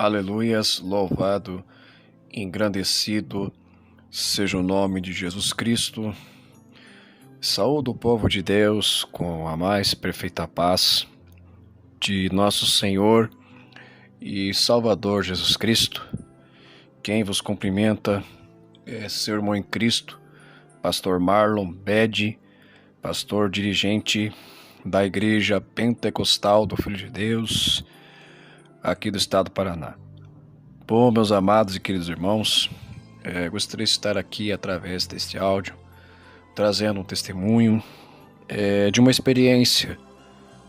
Aleluias, louvado, engrandecido seja o nome de Jesus Cristo. Saúdo o povo de Deus com a mais perfeita paz de nosso Senhor e Salvador Jesus Cristo. Quem vos cumprimenta é seu irmão em Cristo, pastor Marlon Bede, pastor dirigente da Igreja Pentecostal do Filho de Deus, aqui do estado do Paraná. Bom, meus amados e queridos irmãos, gostaria de estar aqui através deste áudio, trazendo um testemunho de uma experiência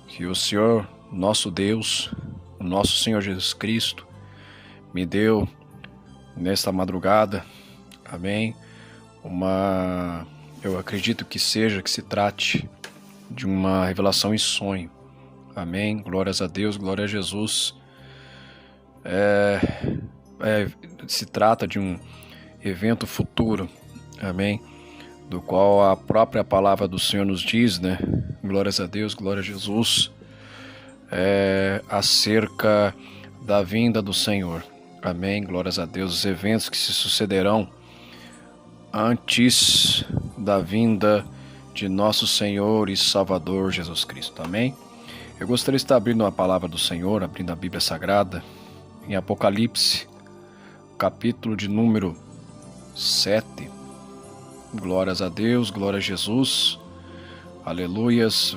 que o Senhor, nosso Deus, o nosso Senhor Jesus Cristo, me deu nesta madrugada. Amém? Eu acredito que se trate de uma revelação em sonho. Amém? Glórias a Deus, glória a Jesus. Se trata de um evento futuro, amém, do qual a própria palavra do Senhor nos diz, né? Glórias a Deus, glória a Jesus, acerca da vinda do Senhor, amém, glórias a Deus, os eventos que se sucederão antes da vinda de nosso Senhor e Salvador Jesus Cristo, amém. Eu gostaria de estar abrindo a palavra do Senhor, abrindo a Bíblia Sagrada, em Apocalipse, capítulo de número 7. Glórias a Deus, glória a Jesus. Aleluias,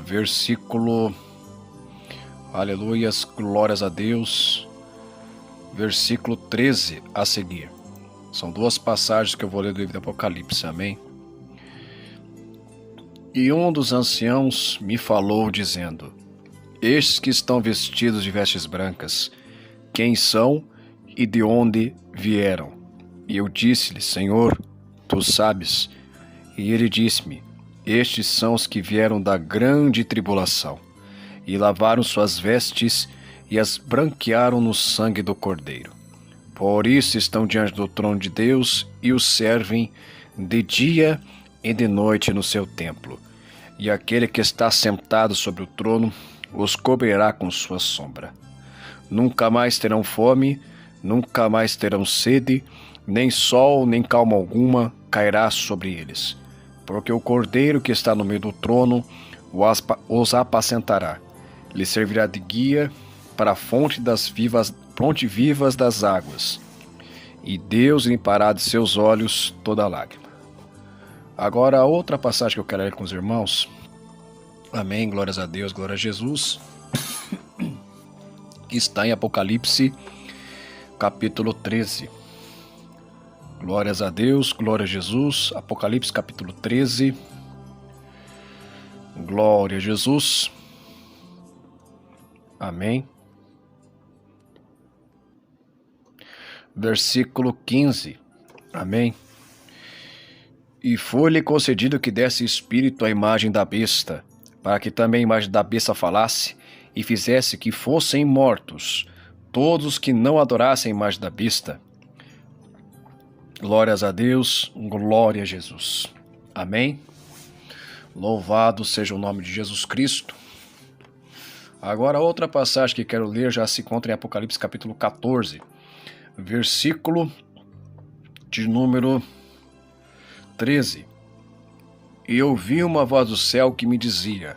aleluias, glórias a Deus. Versículo 13 a seguir. São duas passagens que eu vou ler do livro de Apocalipse, amém? E um dos anciãos me falou, dizendo: Estes que estão vestidos de vestes brancas, quem são e de onde vieram? E eu disse-lhe: Senhor, tu sabes. E ele disse-me: Estes são os que vieram da grande tribulação, e lavaram suas vestes e as branquearam no sangue do Cordeiro. Por isso estão diante do trono de Deus e o servem de dia e de noite no seu templo. E aquele que está sentado sobre o trono os cobrirá com sua sombra. Nunca mais terão fome, nunca mais terão sede, nem sol, nem calma alguma cairá sobre eles. Porque o Cordeiro que está no meio do trono os apacentará. Lhe servirá de guia para a fonte vivas das águas. E Deus limpará de seus olhos toda lágrima. Agora, a outra passagem que eu quero ler com os irmãos. Amém, glórias a Deus, glória a Jesus. Está em Apocalipse, capítulo 13. Glórias a Deus, glória a Jesus. Apocalipse, capítulo 13. Glória a Jesus. Amém. Versículo 15. Amém. E foi-lhe concedido que desse espírito à imagem da besta, para que também a imagem da besta falasse, e fizesse que fossem mortos todos os que não adorassem a imagem da besta. Glórias a Deus, glória a Jesus. Amém? Louvado seja o nome de Jesus Cristo. Agora, outra passagem que quero ler já se encontra em Apocalipse capítulo 14, versículo de número 13. E ouvi uma voz do céu que me dizia: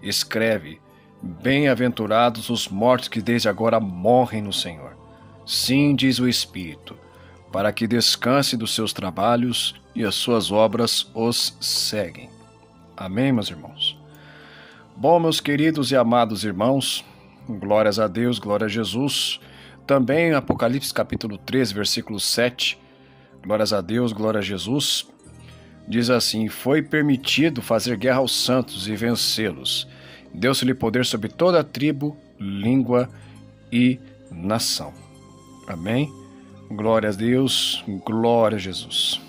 Escreve, bem-aventurados os mortos que desde agora morrem no Senhor. Sim, diz o Espírito, para que descanse dos seus trabalhos e as suas obras os seguem. Amém, meus irmãos? Bom, meus queridos e amados irmãos, glórias a Deus, glória a Jesus. Também Apocalipse capítulo 13, versículo 7, glórias a Deus, glória a Jesus. Diz assim: Foi permitido fazer guerra aos santos e vencê-los. Deu-se-lhe poder sobre toda a tribo, língua e nação. Amém? Glória a Deus, glória a Jesus.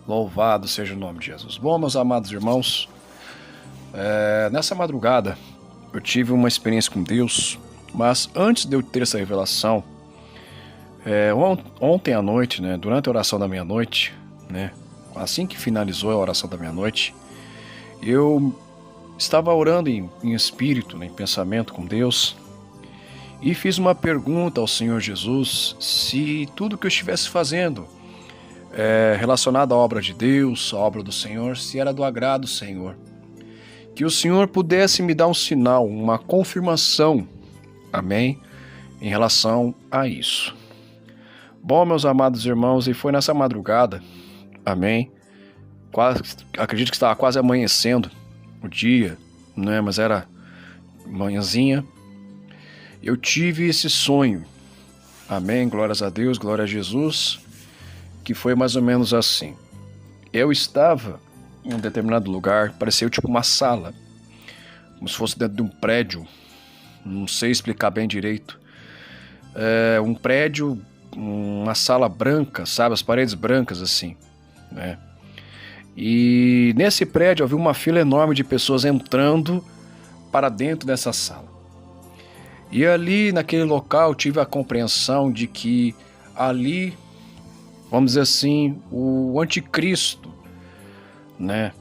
Louvado seja o nome de Jesus. Bom, meus amados irmãos, nessa madrugada eu tive uma experiência com Deus, mas antes de eu ter essa revelação, ontem à noite, né, durante a oração da meia-noite, né, assim que finalizou a oração da meia-noite, eu estava orando em espírito, né, em pensamento com Deus, e fiz uma pergunta ao Senhor Jesus se tudo que eu estivesse fazendo relacionado à obra de Deus, à obra do Senhor, se era do agrado do Senhor. Que o Senhor pudesse me dar um sinal, uma confirmação, amém, em relação a isso. Bom, meus amados irmãos, e foi nessa madrugada, amém, acredito que estava quase amanhecendo o dia, né, mas era manhãzinha, eu tive esse sonho, amém, glórias a Deus, glória a Jesus, que foi mais ou menos assim. Eu estava em um determinado lugar, parecia tipo uma sala, como se fosse dentro de um prédio, não sei explicar bem direito, um prédio, uma sala branca, sabe, as paredes brancas assim, né? E nesse prédio havia uma fila enorme de pessoas entrando para dentro dessa sala. E ali naquele local tive a compreensão de que ali, vamos dizer assim, o anticristo, né?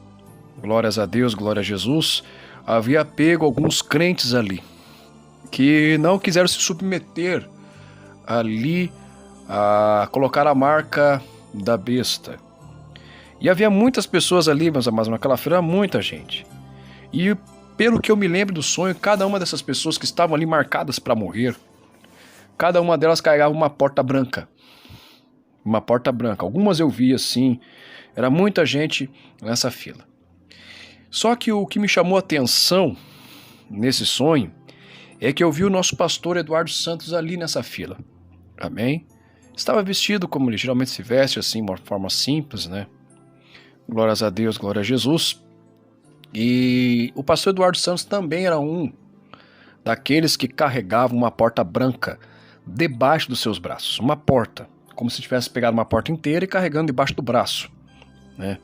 Glórias a Deus, glória a Jesus, havia pego alguns crentes ali, que não quiseram se submeter ali a colocar a marca da besta. E havia muitas pessoas ali, meus amados, naquela feira, muita gente. E pelo que eu me lembro do sonho, cada uma dessas pessoas que estavam ali marcadas para morrer, cada uma delas carregava uma porta branca. Uma porta branca. Algumas eu vi assim, era muita gente nessa fila. Só que o que me chamou a atenção nesse sonho é que eu vi o nosso pastor Eduardo Santos ali nessa fila. Amém? Estava vestido como ele geralmente se veste, assim, de uma forma simples, né? Glórias a Deus, glória a Jesus. E o pastor Eduardo Santos também era um daqueles que carregavam uma porta branca debaixo dos seus braços. Uma porta, como se tivesse pegado uma porta inteira e carregando debaixo do braço, né?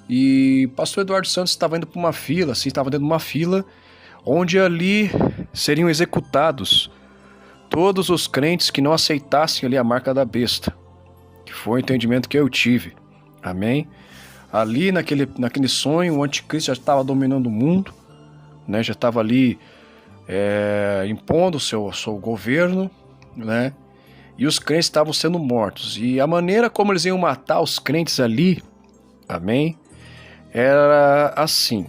E o pastor Eduardo Santos estava indo para uma fila, assim, estava dentro de uma fila onde ali seriam executados todos os crentes que não aceitassem ali a marca da besta, que foi o entendimento que eu tive, amém? Ali naquele sonho, o anticristo já estava dominando o mundo, né? Já estava ali impondo o seu governo, né? E os crentes estavam sendo mortos, e a maneira como eles iam matar os crentes ali, amém, era assim: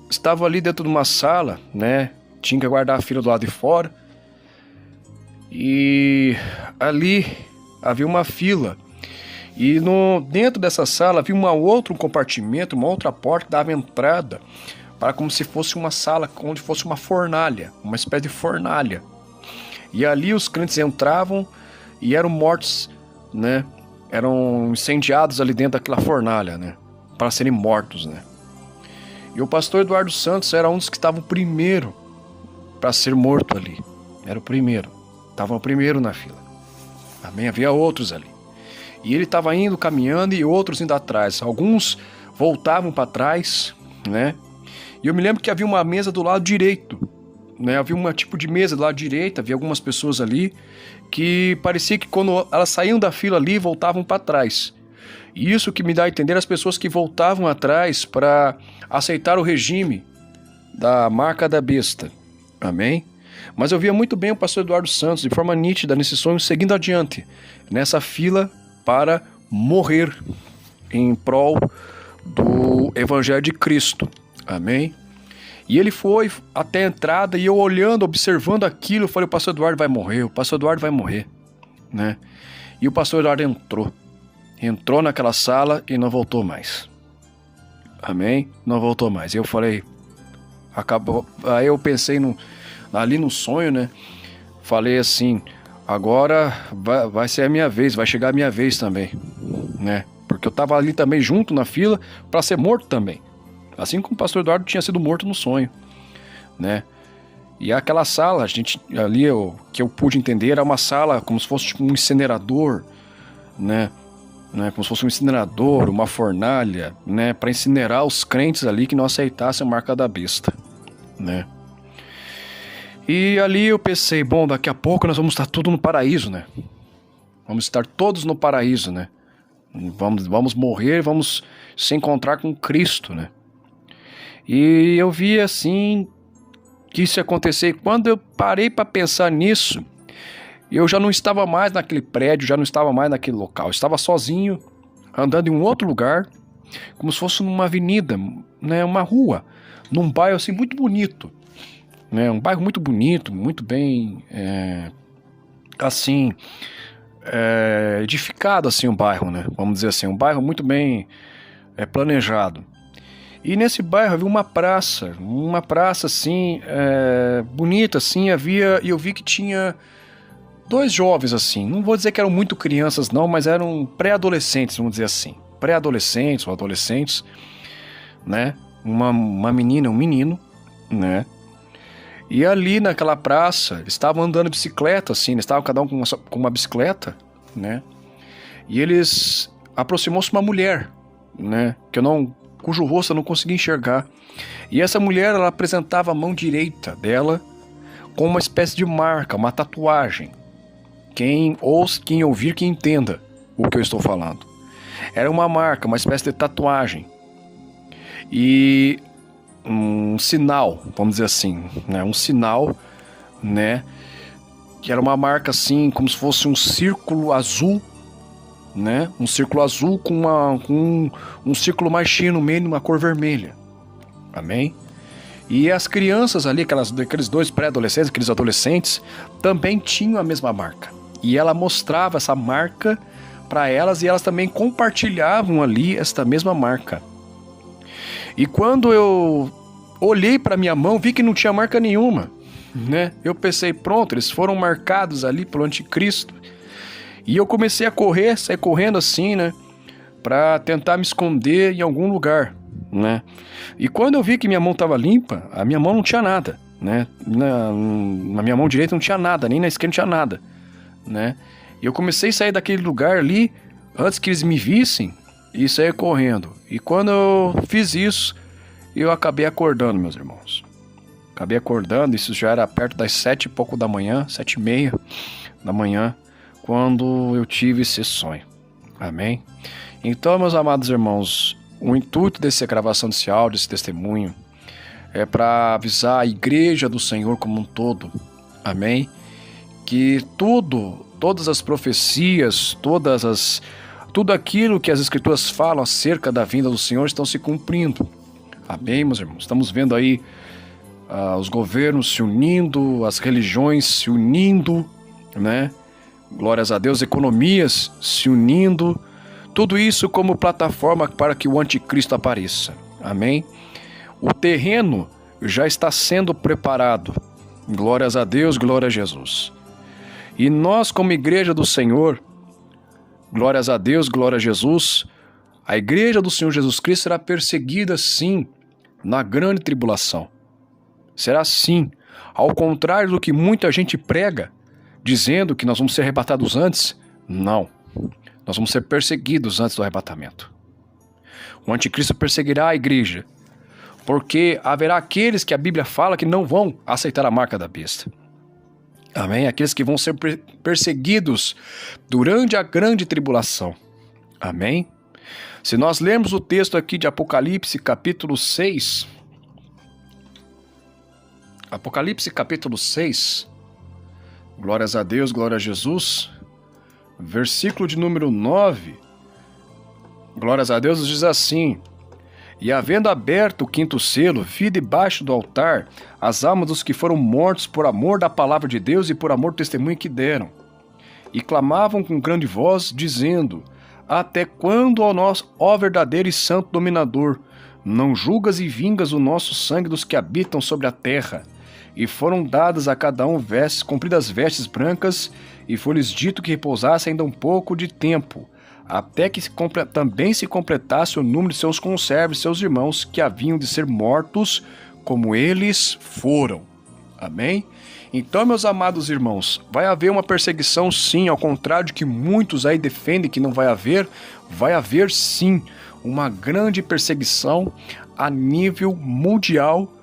estavam ali dentro de uma sala, né? Tinha que aguardar a fila do lado de fora, e ali havia uma fila, e dentro dessa sala havia um outro compartimento, uma outra porta que dava entrada para como se fosse uma sala, onde fosse uma fornalha, uma espécie de fornalha. E ali os crentes entravam e eram mortos, né? Eram incendiados ali dentro daquela fornalha, né? Para serem mortos, né? E o pastor Eduardo Santos era um dos que estava o primeiro para ser morto ali. Era o primeiro. Estava o primeiro na fila. Amém? Havia outros ali. E ele estava indo, caminhando, e outros indo atrás. Alguns voltavam para trás, né? E eu me lembro que havia uma mesa do lado direito, né? Havia um tipo de mesa do lado direito, havia algumas pessoas ali que parecia que quando elas saíam da fila ali, voltavam para trás. E isso que me dá a entender as pessoas que voltavam atrás para aceitar o regime da marca da besta. Amém? Mas eu via muito bem o pastor Eduardo Santos, de forma nítida, nesse sonho, seguindo adiante, nessa fila para morrer em prol do Evangelho de Cristo. Amém? E ele foi até a entrada, e eu olhando, observando aquilo, eu falei: o pastor Eduardo vai morrer, o pastor Eduardo vai morrer, né? E o pastor Eduardo entrou naquela sala e não voltou mais. Amém? Não voltou mais. E eu falei, acabou. Aí eu pensei ali no sonho, né? Falei assim: agora vai ser a minha vez, vai chegar a minha vez também, né? Porque eu estava ali também junto na fila para ser morto também. Assim como o pastor Eduardo tinha sido morto no sonho, né? E aquela sala, que eu pude entender, era uma sala como se fosse tipo um incinerador, né? Como se fosse um incinerador, uma fornalha, né? Para incinerar os crentes ali que não aceitassem a marca da besta, né? E ali eu pensei, bom, daqui a pouco nós vamos estar tudo no paraíso, né? Vamos estar todos no paraíso, né? Vamos morrer, vamos se encontrar com Cristo, né? E eu vi assim que isso ia acontecer. E quando eu parei para pensar nisso, eu já não estava mais naquele prédio, já não estava mais naquele local. Eu estava sozinho, andando em um outro lugar, como se fosse numa avenida, né, uma rua, num bairro assim muito bonito, né, um bairro muito bonito, muito bem, edificado assim um bairro, né, vamos dizer assim, um bairro muito bem planejado. E nesse bairro havia uma praça assim, bonita assim, e eu vi que tinha dois jovens assim, não vou dizer que eram muito crianças não, mas eram pré-adolescentes, vamos dizer assim, pré-adolescentes ou adolescentes, né, uma menina, um menino, né, e ali naquela praça, eles estavam andando de bicicleta assim, eles estavam cada um com uma bicicleta, né, e eles aproximou-se uma mulher, né, cujo rosto eu não conseguia enxergar. E essa mulher, ela apresentava a mão direita dela com uma espécie de marca, uma tatuagem. Quem ouvir, que entenda o que eu estou falando. Era uma marca, uma espécie de tatuagem. E um sinal, vamos dizer assim, né? Um sinal, né? Que era uma marca assim, como se fosse um círculo azul, né? Um círculo azul com um círculo mais cheio no meio, uma cor vermelha. Amém? E as crianças ali, aqueles dois pré-adolescentes, aqueles adolescentes, também tinham a mesma marca. E ela mostrava essa marca para elas e elas também compartilhavam ali esta mesma marca. E quando eu olhei para minha mão, vi que não tinha marca nenhuma, né? Eu pensei, pronto, eles foram marcados ali pelo anticristo. E eu comecei a correr, sair correndo assim, né? Pra tentar me esconder em algum lugar, né? E quando eu vi que minha mão estava limpa, a minha mão não tinha nada, né? Na minha mão direita não tinha nada, nem na esquerda não tinha nada, né? E eu comecei a sair daquele lugar ali, antes que eles me vissem, e sair correndo. E quando eu fiz isso, eu acabei acordando, meus irmãos. Acabei acordando, isso já era perto das 7 e pouco da manhã, 7:30 da manhã, quando eu tive esse sonho. Amém? Então, meus amados irmãos, o intuito dessa gravação desse áudio, desse testemunho, é para avisar a igreja do Senhor como um todo. Amém? Que todas as profecias, tudo aquilo que as escrituras falam acerca da vinda do Senhor estão se cumprindo. Amém, meus irmãos? Estamos vendo aí os governos se unindo, as religiões se unindo, né? Glórias a Deus, economias se unindo, tudo isso como plataforma para que o anticristo apareça. Amém? O terreno já está sendo preparado. Glórias a Deus, glória a Jesus. E nós, como igreja do Senhor, glórias a Deus, glória a Jesus, a igreja do Senhor Jesus Cristo será perseguida sim na grande tribulação. Será sim, ao contrário do que muita gente prega, dizendo que nós vamos ser arrebatados antes. Não, nós vamos ser perseguidos antes do arrebatamento. O anticristo perseguirá a igreja, porque haverá aqueles que a Bíblia fala que não vão aceitar a marca da besta. Amém? Aqueles que vão ser perseguidos durante a grande tribulação. Amém? Se nós lermos o texto aqui de Apocalipse capítulo 6, Apocalipse capítulo 6, glórias a Deus, glória a Jesus, versículo de número 9, glórias a Deus, diz assim: E havendo aberto o quinto selo, vi debaixo do altar as almas dos que foram mortos por amor da palavra de Deus e por amor do testemunho que deram. E clamavam com grande voz, dizendo: Até quando, ó verdadeiro e santo dominador, não julgas e vingas o nosso sangue dos que habitam sobre a terra? E foram dadas a cada um compridas vestes brancas, e foi-lhes dito que repousasse ainda um pouco de tempo, até que também se completasse o número de seus conservos, seus irmãos, que haviam de ser mortos, como eles foram. Amém? Então, meus amados irmãos, vai haver uma perseguição sim, ao contrário de que muitos aí defendem que não vai haver sim uma grande perseguição a nível mundial.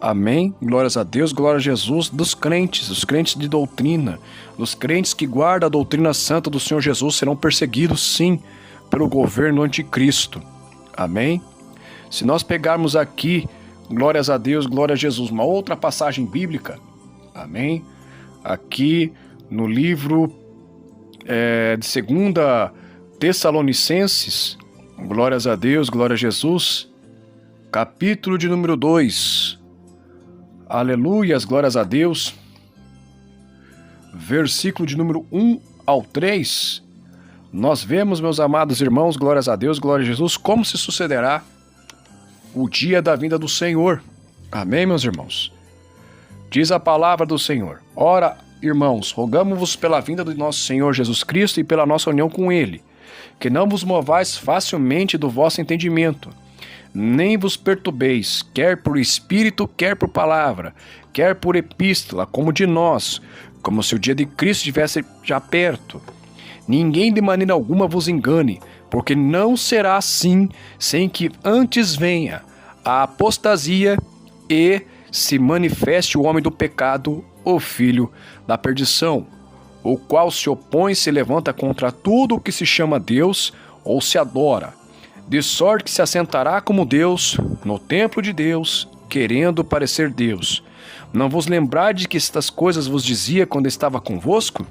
Amém? Glórias a Deus, glória a Jesus, dos crentes, os crentes de doutrina, os crentes que guardam a doutrina santa do Senhor Jesus serão perseguidos sim pelo governo anticristo. Amém? Se nós pegarmos aqui Glórias a Deus, glória a Jesus. Uma outra passagem bíblica, amém? Aqui no livro de 2 Tessalonicenses, glórias a Deus, glória a Jesus, capítulo de número 2, aleluias, glórias a Deus, versículo de número 1 ao 3, nós vemos, meus amados irmãos, glórias a Deus, glória a Jesus, como se sucederá o dia da vinda do Senhor. Amém, meus irmãos? Diz a palavra do Senhor: ora, irmãos, rogamo-vos pela vinda do nosso Senhor Jesus Cristo e pela nossa união com Ele, que não vos movais facilmente do vosso entendimento, nem vos perturbeis, quer por espírito, quer por palavra, quer por epístola, como de nós, como se o dia de Cristo estivesse já perto. Ninguém de maneira alguma vos engane, porque não será assim, sem que antes venha a apostasia e se manifeste o homem do pecado, o filho da perdição, o qual se opõe e se levanta contra tudo o que se chama Deus ou se adora, de sorte que se assentará como Deus no templo de Deus, querendo parecer Deus. Não vos lembrais de que estas coisas vos dizia quando estava convosco?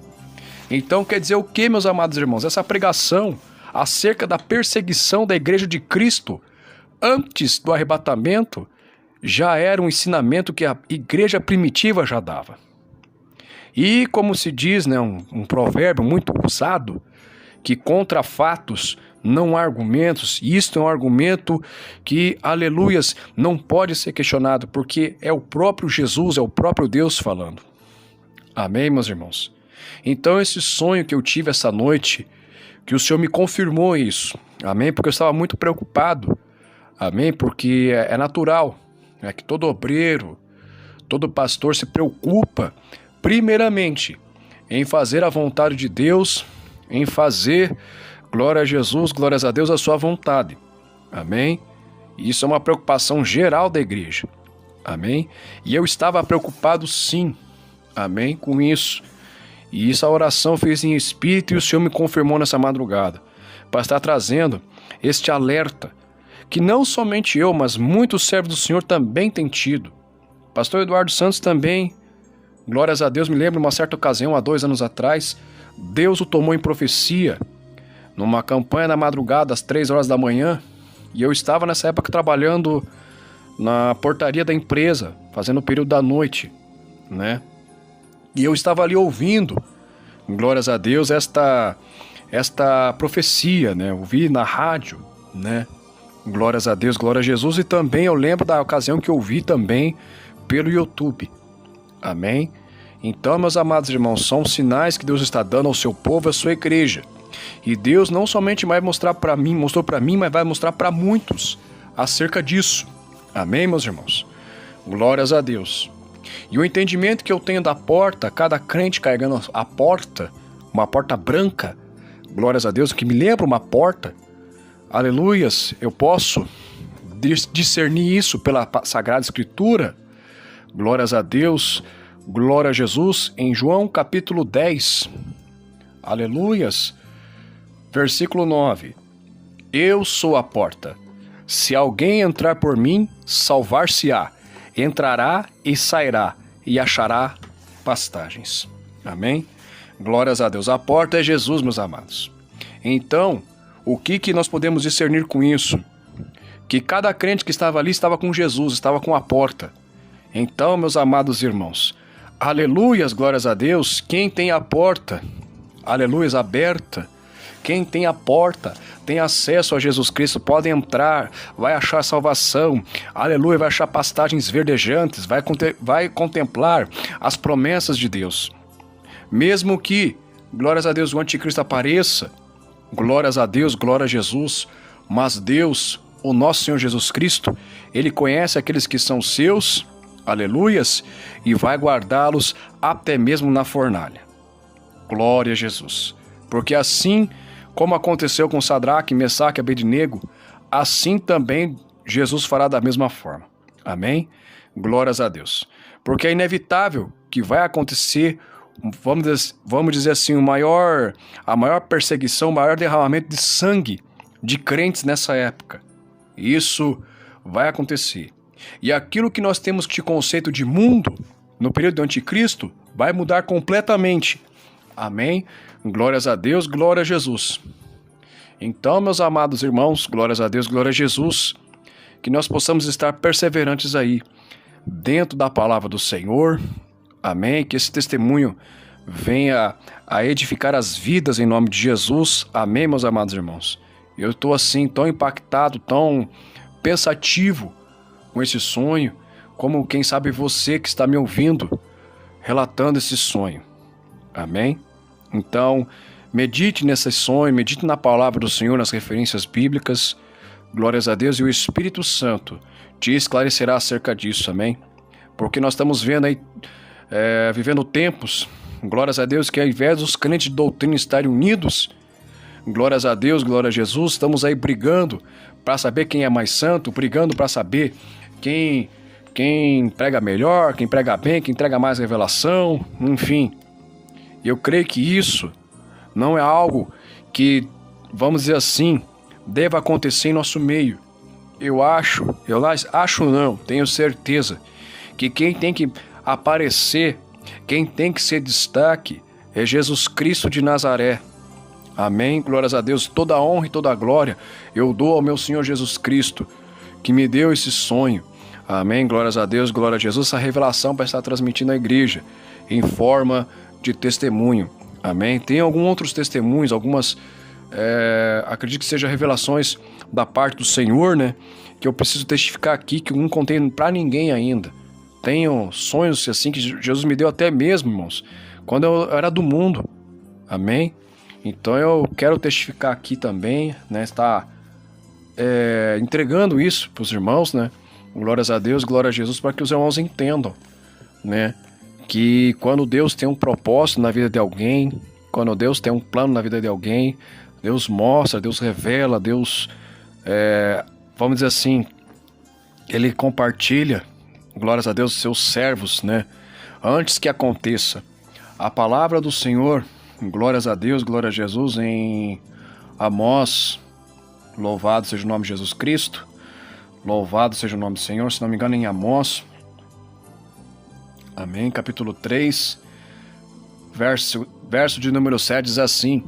Então quer dizer o que, meus amados irmãos? Essa pregação acerca da perseguição da igreja de Cristo antes do arrebatamento já era um ensinamento que a igreja primitiva já dava. E como se diz, um provérbio muito usado, que contra fatos não há argumentos, e isto é um argumento que, aleluias, não pode ser questionado, porque é o próprio Jesus, é o próprio Deus falando. Amém, meus irmãos? Então esse sonho que eu tive essa noite, que o Senhor me confirmou isso, amém? Porque eu estava muito preocupado, amém? Porque é natural, que todo obreiro, todo pastor se preocupa, primeiramente, em fazer a vontade de Deus, em fazer, glória a Jesus, glórias a Deus, a sua vontade, amém? E isso é uma preocupação geral da igreja, amém? E eu estava preocupado sim, amém, com isso. E essa oração fez em espírito e o Senhor me confirmou nessa madrugada, para estar trazendo este alerta, que não somente eu, mas muitos servos do Senhor também têm tido. Pastor Eduardo Santos também, glórias a Deus, me lembro uma certa ocasião, há 2 anos atrás, Deus o tomou em profecia, numa campanha na madrugada, às 3 horas da manhã, e eu estava nessa época trabalhando na portaria da empresa, fazendo o período da noite, né? E eu estava ali ouvindo, glórias a Deus, esta profecia, né? Ouvi na rádio, né? Glórias a Deus, glória a Jesus. E também eu lembro da ocasião que eu ouvi também pelo YouTube. Amém? Então, meus amados irmãos, são sinais que Deus está dando ao seu povo, à sua igreja. E Deus não somente vai mostrar para mim, mostrou para mim, mas vai mostrar para muitos acerca disso. Amém, meus irmãos? Glórias a Deus. E o entendimento que eu tenho da porta, cada crente carregando a porta, uma porta branca, glórias a Deus, que me lembra uma porta, aleluias, eu posso discernir isso pela Sagrada Escritura, glórias a Deus, glória a Jesus, em João capítulo 10, aleluias, versículo 9, eu sou a porta, se alguém entrar por mim, salvar-se-á, entrará e sairá e achará pastagens. Amém? Glórias a Deus. A porta é Jesus, meus amados. Então, o que nós podemos discernir com isso? Que cada crente que estava ali estava com Jesus, estava com a porta. Então, meus amados irmãos, aleluias, glórias a Deus, quem tem a porta, aleluias, aberta, quem tem a porta, tem acesso a Jesus Cristo, pode entrar, vai achar salvação, aleluia, vai achar pastagens verdejantes, vai contemplar as promessas de Deus. Mesmo que, glórias a Deus, o anticristo apareça, glórias a Deus, glória a Jesus, mas Deus, o nosso Senhor Jesus Cristo, Ele conhece aqueles que são seus, aleluias, e vai guardá-los até mesmo na fornalha. Glória a Jesus. Porque assim como aconteceu com Sadraque, Mesaque e Abednego, assim também Jesus fará da mesma forma. Amém? Glórias a Deus. Porque é inevitável que vai acontecer, vamos dizer assim, a maior perseguição, o maior derramamento de sangue de crentes nessa época. Isso vai acontecer. E aquilo que nós temos de conceito de mundo, no período do anticristo, vai mudar completamente. Amém? Glórias a Deus, glória a Jesus. Então, meus amados irmãos, glórias a Deus, glória a Jesus, que nós possamos estar perseverantes aí, dentro da palavra do Senhor. Amém? Que esse testemunho venha a edificar as vidas em nome de Jesus. Amém, meus amados irmãos? Eu estou assim, tão impactado, tão pensativo com esse sonho, como quem sabe você que está me ouvindo, relatando esse sonho. Amém? Então, medite nesse sonho, medite na palavra do Senhor, nas referências bíblicas. Glórias a Deus, e o Espírito Santo te esclarecerá acerca disso, amém? Porque nós estamos vendo aí, vivendo tempos, glórias a Deus, que ao invés dos crentes de doutrina estarem unidos, glórias a Deus, glória a Jesus, estamos aí brigando para saber quem é mais santo, brigando para saber quem prega melhor, quem prega bem, quem entrega mais revelação, enfim. Eu creio que isso não é algo que, vamos dizer assim, deva acontecer em nosso meio. Eu acho não, tenho certeza que quem tem que aparecer, quem tem que ser destaque é Jesus Cristo de Nazaré. Amém? Glórias a Deus, toda a honra e toda a glória eu dou ao meu Senhor Jesus Cristo, que me deu esse sonho. Amém? Glórias a Deus, glória a Jesus, essa revelação para estar transmitindo à igreja em forma de testemunho. Amém? Tem alguns outros testemunhos, algumas, acredito que sejam revelações da parte do Senhor, né? Que eu preciso testificar aqui, que eu não contei para ninguém ainda. Tenho sonhos assim que Jesus me deu até mesmo, irmãos, quando eu era do mundo. Amém? Então eu quero testificar aqui também, né? Estar entregando isso para os irmãos, né? Glórias a Deus, glória a Jesus, para que os irmãos entendam, né? Que quando Deus tem um propósito na vida de alguém, quando Deus tem um plano na vida de alguém, Deus mostra, Deus revela, Deus, vamos dizer assim, Ele compartilha, glórias a Deus, seus servos, né? Antes que aconteça. A palavra do Senhor, glórias a Deus, glória a Jesus, em Amós, louvado seja o nome de Jesus Cristo, louvado seja o nome do Senhor, se não me engano em Amós, amém, capítulo 3, verso de número 7 diz assim: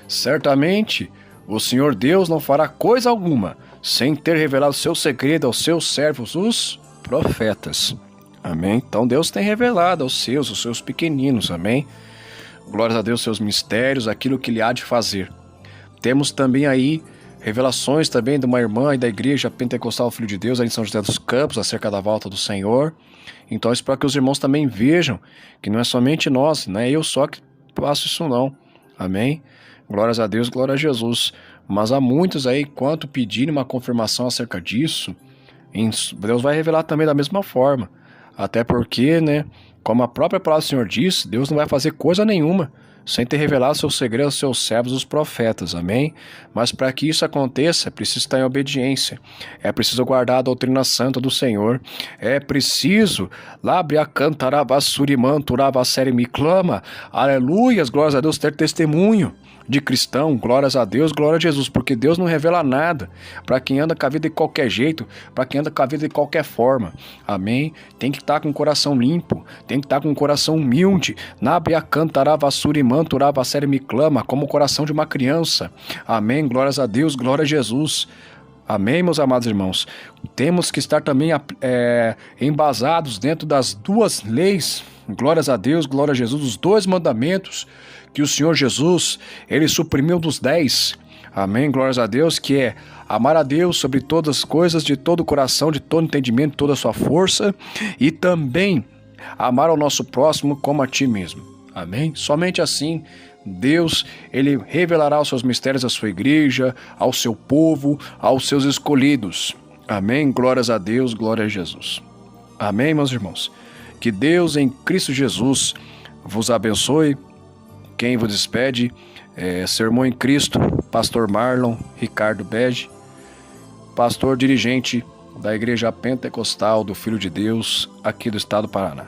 certamente o Senhor Deus não fará coisa alguma sem ter revelado seu segredo aos seus servos, os profetas. Amém? Então Deus tem revelado aos seus pequeninos, amém? Glórias a Deus, seus mistérios, aquilo que Ele há de fazer. Temos também aí revelações também de uma irmã e da igreja pentecostal Filho de Deus, ali em São José dos Campos, acerca da volta do Senhor. Então, isso para que os irmãos também vejam que não é somente nós, não é eu só que faço isso não. Amém? Glórias a Deus, glória a Jesus. Mas há muitos aí, quanto pedirem uma confirmação acerca disso, Deus vai revelar também da mesma forma. Até porque, né, como a própria palavra do Senhor diz, Deus não vai fazer coisa nenhuma sem ter revelado seus segredos aos seus servos, os profetas, amém? Mas para que isso aconteça, é preciso estar em obediência, é preciso guardar a doutrina santa do Senhor, é preciso, labria cantarava surimanturava série me clama, aleluias, glórias a Deus, ter testemunho de cristão, glórias a Deus, glória a Jesus, porque Deus não revela nada para quem anda com a vida de qualquer jeito, para quem anda com a vida de qualquer forma, amém? Tem que estar com o coração limpo, tem que estar com o coração humilde, nabia cantarava surimanturava série me clama, como o coração de uma criança, amém? Glórias a Deus, glória a Jesus. Amém, meus amados irmãos? Temos que estar também embasados dentro das duas leis, glórias a Deus, glória a Jesus, os dois mandamentos que o Senhor Jesus, Ele suprimiu dos 10. Amém, glórias a Deus, que é amar a Deus sobre todas as coisas, de todo o coração, de todo entendimento, de toda a sua força, e também amar ao nosso próximo como a ti mesmo. Amém? Somente assim Deus, Ele revelará os seus mistérios à sua igreja, ao seu povo, aos seus escolhidos. Amém? Glórias a Deus, glória a Jesus. Amém, meus irmãos? Que Deus em Cristo Jesus vos abençoe. Quem vos despede é Sermão em Cristo, Pastor Marlon Ricardo Bege, pastor dirigente da Igreja Pentecostal do Filho de Deus, aqui do estado do Paraná.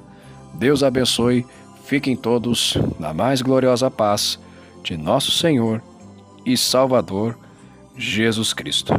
Deus abençoe, fiquem todos na mais gloriosa paz de nosso Senhor e Salvador Jesus Cristo.